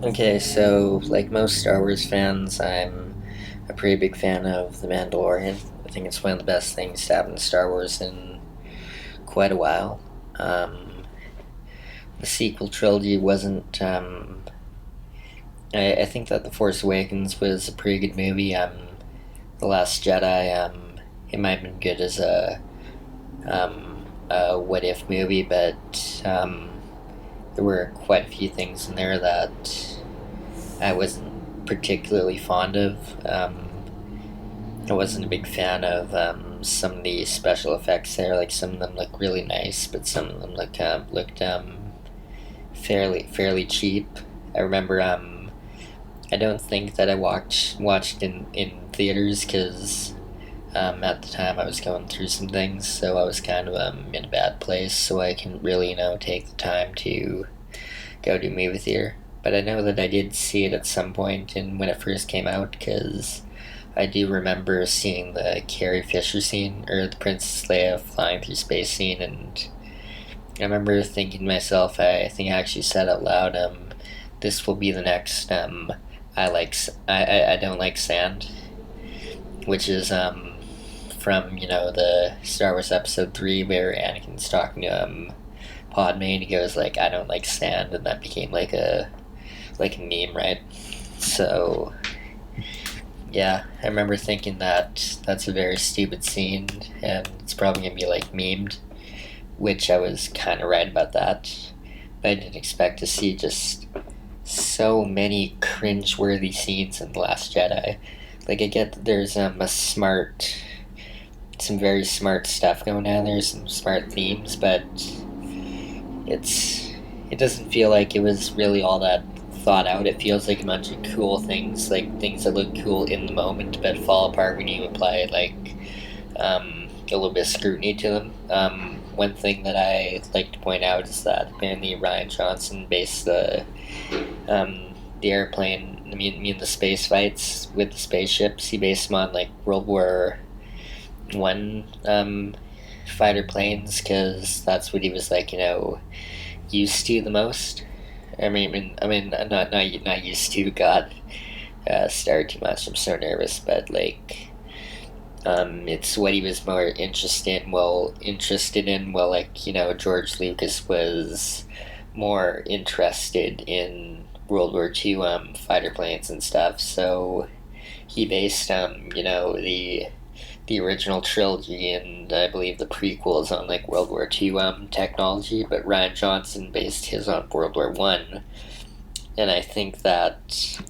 Okay, so like most Star Wars fans, I'm a pretty big fan of The Mandalorian. I think it's one of the best things to happen to Star Wars in quite a while. Um, the sequel trilogy wasn't. I think that The Force Awakens was a pretty good movie. The Last Jedi. It might have been good as a what if movie, but there were quite a few things in there that I wasn't particularly fond of. I wasn't a big fan of some of the special effects there. Like some of them look really nice, but some of them looked fairly cheap. I remember I don't think that I watched in theaters because at the time I was going through some things, so I was kind of in a bad place, so I couldn't really take the time to go to a movie theater. But I know that I did see it at some point, and when it first came out, because I do remember seeing the Carrie Fisher scene, or the Princess Leia flying through space scene, and I remember thinking to myself, I think I actually said out loud, this will be the next, I don't like sand, which is, from, the Star Wars Episode 3, where Anakin's talking to, Padme, and he goes, like, I don't like sand, and that became, like a meme, right? So, yeah, I remember thinking that that's a very stupid scene, and it's probably gonna be like memed, which I was kind of right about that. But I didn't expect to see just so many cringe-worthy scenes in The Last Jedi. Like I get that there's some very smart stuff going on there, some smart themes, but it's it doesn't feel like it was really all that thought out. It feels like a bunch of cool things, like things that look cool in the moment, but fall apart when you apply a little bit of scrutiny to them. One thing that I like to point out is that apparently Ryan Johnson based the airplane, I mean the space fights with the spaceships. He based them on like World War I fighter planes because that's what he was like, used to the most. Not used to. God, started too much. I'm so nervous, but it's what he was more interested in. Well, George Lucas was more interested in World War II fighter planes and stuff. So he based the original trilogy and I believe the prequels on like World War II technology, but Ryan Johnson based his on World War I, and I think that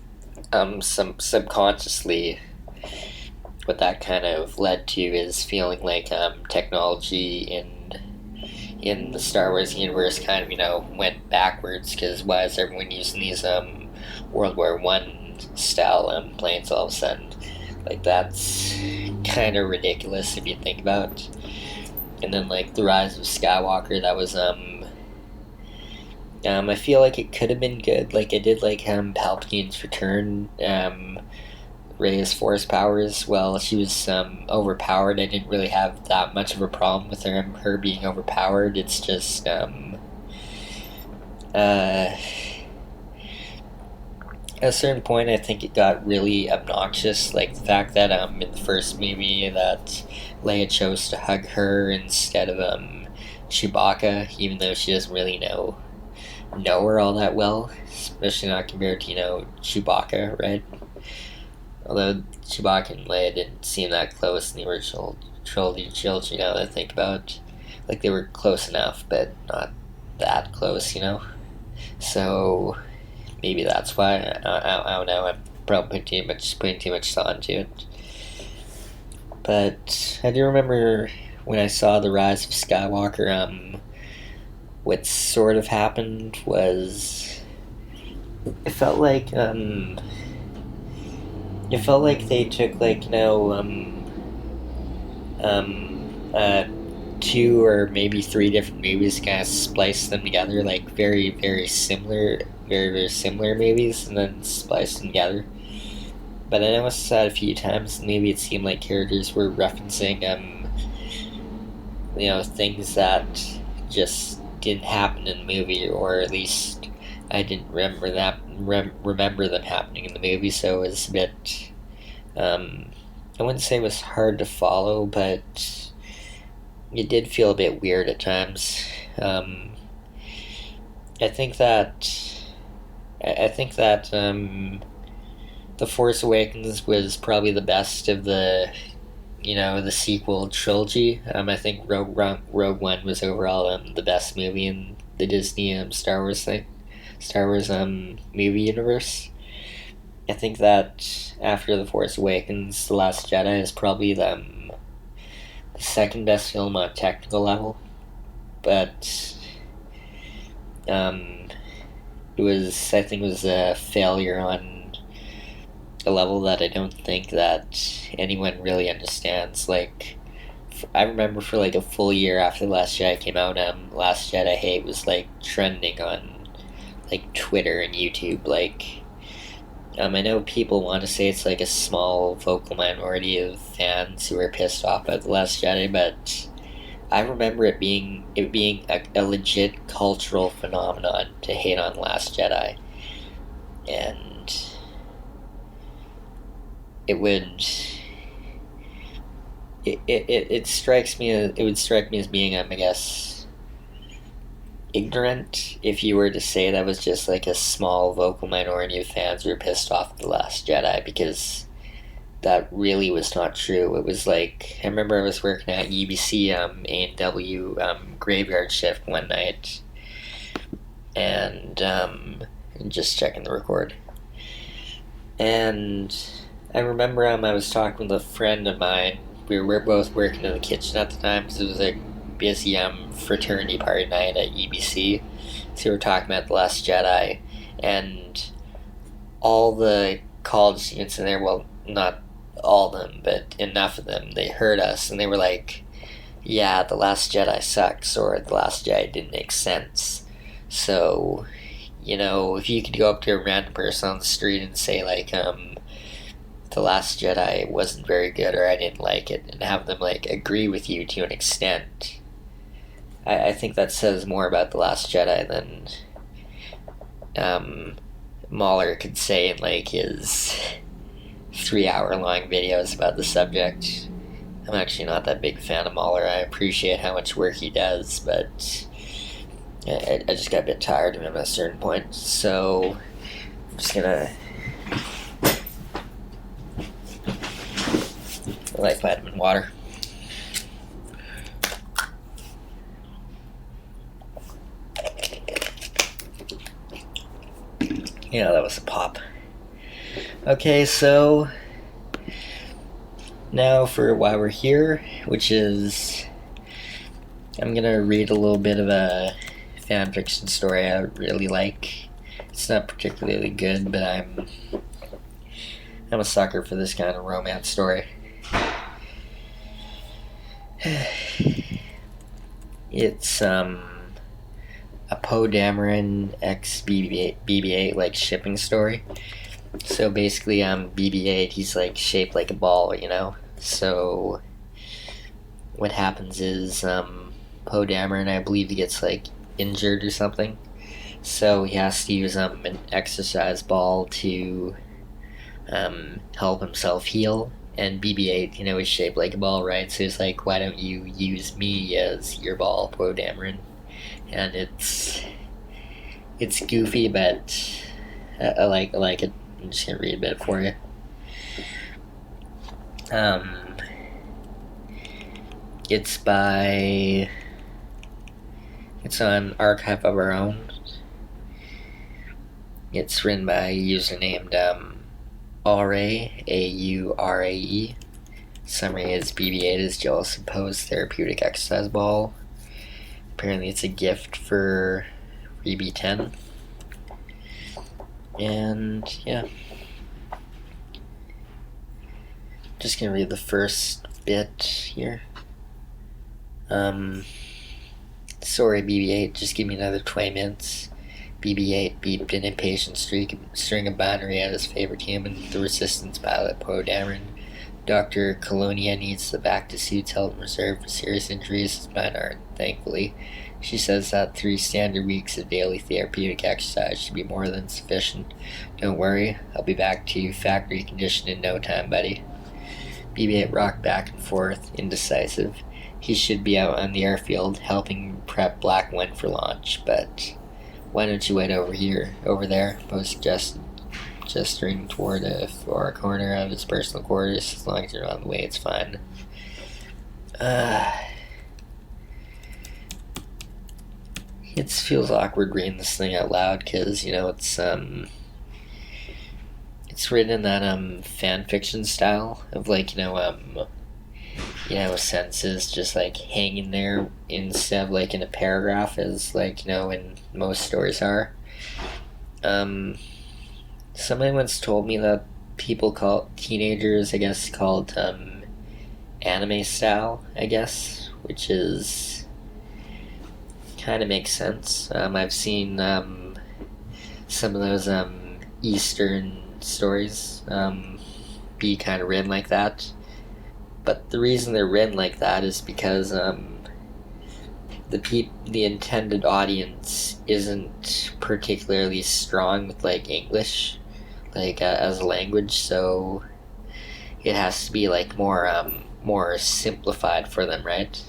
some subconsciously what that kind of led to is feeling like technology in the Star Wars universe kind of went backwards because why is everyone using these World War I style planes all of a sudden? Like that's kind of ridiculous if you think about it. And then like the Rise of Skywalker, that was I feel like it could have been good. Like I did like Palpatine's return, Rey's force powers. Well, she was overpowered. I didn't really have that much of a problem with her being overpowered. It's just uh, at a certain point, I think it got really obnoxious. Like the fact that in the first movie that Leia chose to hug her instead of Chewbacca, even though she doesn't really know her all that well, especially not compared to Chewbacca, right? Although Chewbacca and Leia didn't seem that close in the original trilogy, now that I think about it. Like they were close enough, but not that close. So maybe that's why. I don't know. I'm probably putting too much thought into it. But I do remember when I saw the Rise of Skywalker. What sort of happened was it felt like they took two or maybe three different movies, kind of spliced them together, like very similar movies, and then spliced them together. But I noticed that a few times. Maybe it seemed like characters were referencing things that just didn't happen in the movie, or at least I didn't remember them happening in the movie, so it was a bit. I wouldn't say it was hard to follow, but it did feel a bit weird at times. Um, I think that I think that the Force Awakens was probably the best of the sequel trilogy. I think Rogue One was overall the best movie in the Disney Star Wars movie universe. I think that after the Force Awakens, The Last Jedi is probably the second best film on a technical level, but um, I think it was a failure on a level that I don't think that anyone really understands. Like, I remember for like a full year after The Last Jedi came out, Last Jedi hate was like trending on like Twitter and YouTube. Like, I know people want to say it's like a small vocal minority of fans who are pissed off at The Last Jedi, but I remember it being a legit cultural phenomenon to hate on Last Jedi, and it would it strikes me as it would strike me as being I guess ignorant if you were to say that was just like a small vocal minority of fans who were pissed off at The Last Jedi, because that really was not true. It was like I remember I was working at UBC A&W graveyard shift one night, and just checking the record. And I remember I was talking with a friend of mine. We were both working in the kitchen at the time because it was a busy fraternity party night at UBC. So we were talking about The Last Jedi, and all the college students in there, well, not all of them, but enough of them, they heard us and they were like, yeah, The Last Jedi sucks, or The Last Jedi didn't make sense. So, if you could go up to a random person on the street and say, like, The Last Jedi wasn't very good, or I didn't like it, and have them, like, agree with you to an extent, I think that says more about The Last Jedi than Mahler could say in, like, his 3 hour long videos about the subject. I'm actually not that big a fan of Mahler. I appreciate how much work he does, but I just got a bit tired of him at a certain point. So I'm just gonna like vitamin water. Yeah, that was a pop. Okay, so now for why we're here, which is I'm gonna read a little bit of a fanfiction story I really like. It's not particularly good, but I'm a sucker for this kind of romance story. It's a Poe Dameron x BB-8 like shipping story. So basically, BB-8, he's like shaped like a ball, So what happens is Poe Dameron, I believe he gets like injured or something. So he has to use an exercise ball to help himself heal. And BB-8, is shaped like a ball, right? So he's like, why don't you use me as your ball, Poe Dameron? And it's goofy, but I like it. I'm just gonna read a bit for you. It's on Archive of Our Own. It's written by a user named Aurae, Aurae. Summary is BB-8 is jealous of Poe's therapeutic exercise ball. Apparently it's a gift for Reby 10. And yeah. Just gonna read the first bit here. Sorry BB-8, just give me another 20 minutes. BB-8 beeped an impatient string of binary at his favorite human, the Resistance pilot Poe Dameron. Dr. Colonia needs the back to suits held in reserve for serious injuries as mine aren't, thankfully. She says that 3 standard weeks of daily therapeutic exercise should be more than sufficient. Don't worry, I'll be back to factory condition in no time, buddy. BB-8 rocked back and forth, indecisive. He should be out on the airfield helping prep Black Wind for launch, but why don't you wait over there, Poe suggested, gesturing toward a far corner of his personal quarters. As long as you're on the way, it's fine. It feels awkward reading this thing out loud because, it's written in that fanfiction style of sentences just like hanging there instead of like in a paragraph as in most stories are. Somebody once told me that people call teenagers, I guess, called anime style, I guess, which is kind of makes sense. I've seen some of those Eastern stories be kind of written like that. But the reason they're written like that is because the intended audience isn't particularly strong with like English, as a language, so it has to be like more simplified for them, right?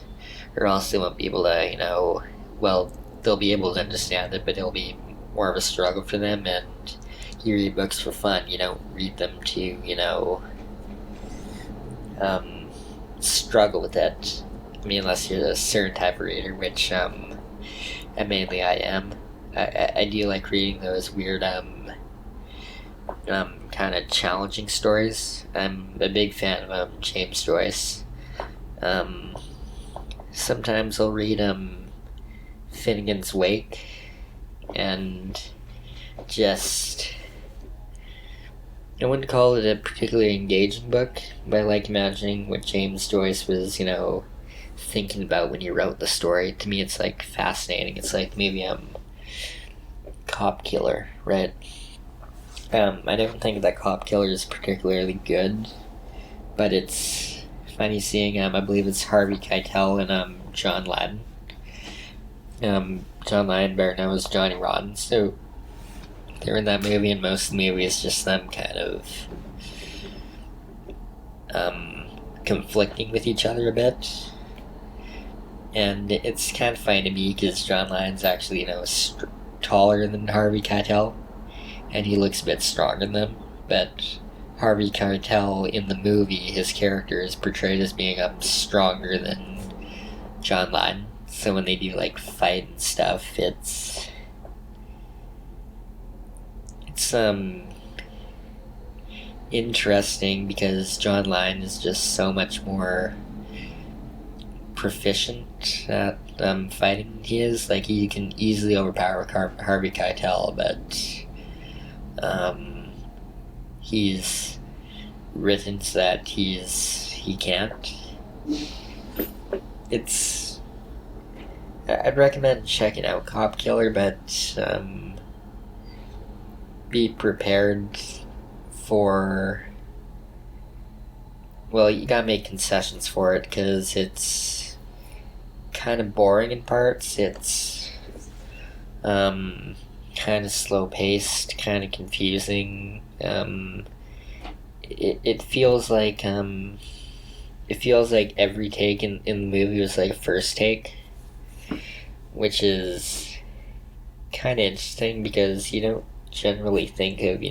Or else they won't be able to, they'll be able to understand it, but it'll be more of a struggle for them. And you read books for fun, you don't read them to, struggle with it. I mean, unless you're a certain type of reader, which mainly I am. I do like reading those weird kind of challenging stories. I'm a big fan of James Joyce. Sometimes I'll read Finnegan's Wake, and just, I wouldn't call it a particularly engaging book, but I like imagining what James Joyce was, thinking about when he wrote the story. To me, it's like fascinating. It's like maybe Cop Killer, right? I don't think that Cop Killer is particularly good, but it's funny seeing I believe it's Harvey Keitel and John Ladden. John Ladden, better known as Johnny Rotten. So they're in that movie, and most of the movie is just them kind of conflicting with each other a bit. And it's kind of funny to me because John Ladden's actually, taller than Harvey Keitel, and he looks a bit stronger than them. But Harvey Keitel in the movie, his character is portrayed as being stronger than John Ladden. So when they do fight and stuff, it's interesting because John Ladden is just so much more proficient at fighting. He is he can easily overpower Harvey Keitel, but he's written so that he can't. I'd recommend checking out Cop Killer, but be prepared for, you gotta make concessions for it, because it's kind of boring in parts. It's kind of slow-paced, kind of confusing. It feels like every take in the movie was a first take, which is kind of interesting because you don't generally think of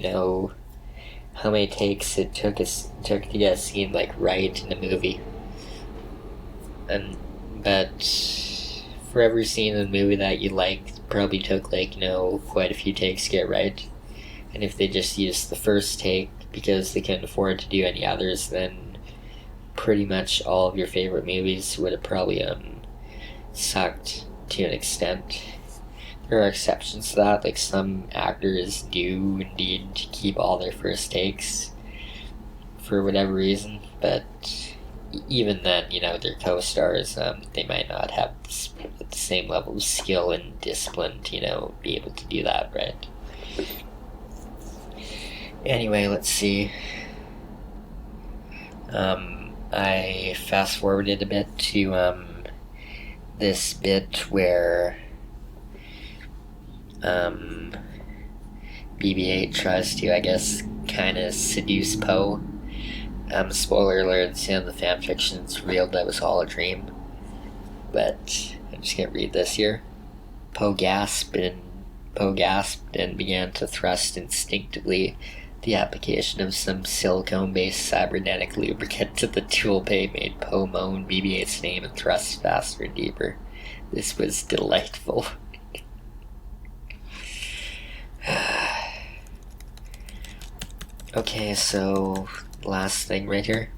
how many takes it took to get a scene right in a movie, but for every scene in the movie that you probably took quite a few takes to get right. And if they just used the first take because they couldn't afford to do any others, then pretty much all of your favorite movies would have probably sucked to an extent. There are exceptions to that, some actors do indeed keep all their first takes for whatever reason, but even then, their co-stars, they might not have the same level of skill and discipline to, be able to do that, right? Anyway, let's see. I fast-forwarded a bit to this bit where BB-8 tries to, I guess, kind of seduce Poe. Spoiler alert, it's in the fanfiction, it's real, that was all a dream. But I'm just gonna read this here. Poe gasped and began to thrust instinctively. The application of some silicone-based cybernetic lubricant to the tool bay made Poe moan BB-8's name and thrust faster and deeper. This was delightful. Okay, so last thing right here.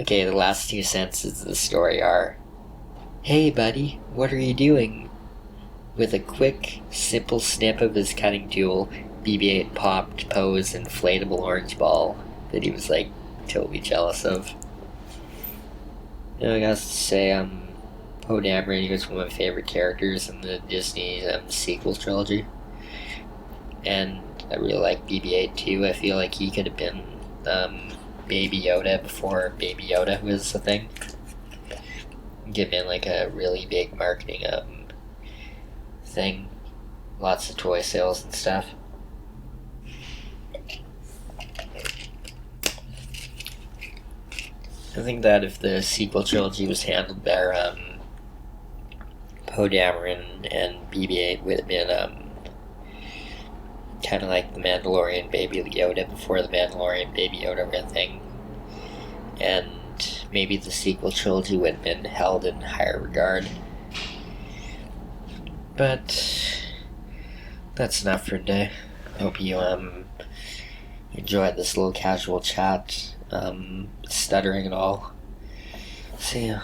Okay, the last two sentences of the story are, "Hey buddy, what are you doing?" With a quick, simple snip of his cutting tool, BB-8 popped Poe's inflatable orange ball that he was like totally jealous of. I gotta say, Poe Dameron was one of my favorite characters in the Disney sequel trilogy. And I really like BB-8 too. I feel like he could have been Baby Yoda before Baby Yoda was a thing. Give him like a really big marketing thing. Lots of toy sales and stuff. I think that if the sequel trilogy was handled better, Poe Dameron and BB-8 would have been kind of like the Mandalorian Baby Yoda before the Mandalorian Baby Yoda were a thing. And maybe the sequel trilogy would have been held in higher regard. But that's enough for today. Hope you enjoyed this little casual chat, stuttering and all. See ya.